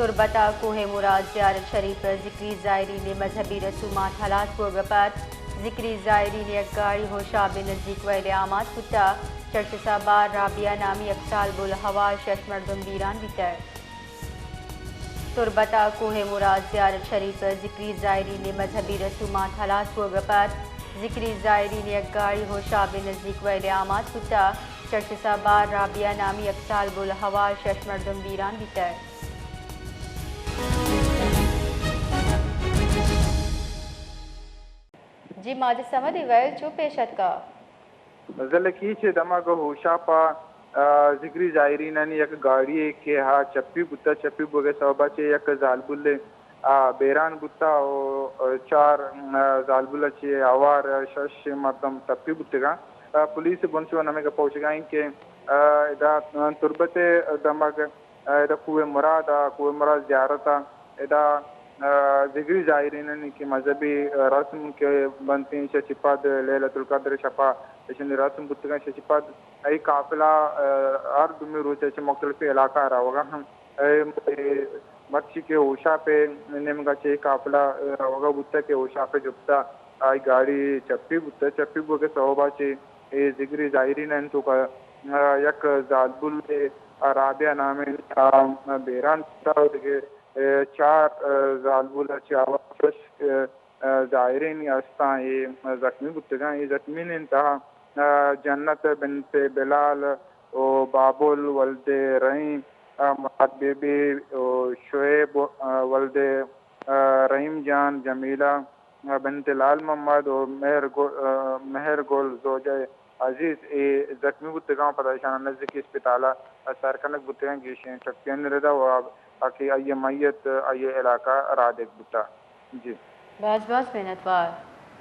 تربتا کوہ مراد زیارت شریف پر ذکری زائرین مذہبی رسومات حالات پرگپت ذکری زائرین یک گاڑی ہوشاب نزدیک ویل آماد کتا چرچ سابار رابعہ نامی یک سالب الحوال 6 مردم ویران بیتر تربتا کوہ مراد زیارت شریف پر ذکری زائرین مذہبی رسومات حالات پرگپت ذکری زائرین یک گاڑی ہوشاب نزدیک ویل آماد کتا چرچ سابار رابعہ نامی یک سالب الحوال 6 مردم ویران بیتر جی ماجد سمد ویل چو پیشت کا زلکی چه دماغ ہوشاپا ذکری زائرینانی یک گاڑی کے ہا چپی بتا چپی بوگے سوابا چه یک زالبول بیران بتا و 4 زالبول چه آوار 6 مردم تپی بتگا پولیس بنسو نمے کا پہنچ گئیں کہ ادا تربت دماغ ادا کوہ مراد زیارتا ادا ذکری زائرین کی مذہبی رسم کے بنتی شچپاد لیلۃ القدر شپا اشن رسم بتگا شچپاد ای قافلہ ہر دمی روچے چھ مختلف علاقہ رہا ہوگا مچھی کے اوشا پہ نمگا چھ قافلہ ہوگا بتا کے اوشا پہ جبتا آئی گاڑی چپی بتا چپی بو کے صحبہ چھ ذکری زائرین انتو کا یک زالبول رابعہ نامی بیران بتا دیکھے 4 زالبول چاوش زائرین استا یہ زخمی بتگاں یہ زخمی نے انتہا جنت بنت بلال و بابل ولد رحیم مراد بی بی شعیب ولد رحیم جان جمیلہ بنت لال محمد و مہر گل زوجہ عزیز زخمی بتگاں پریشان نزدیکی اسپتالہ سرکنک بتگاں گیشیں چکین ردا و آکی آئی میت آئی علاقہ رادک بتا جی باز محنت وار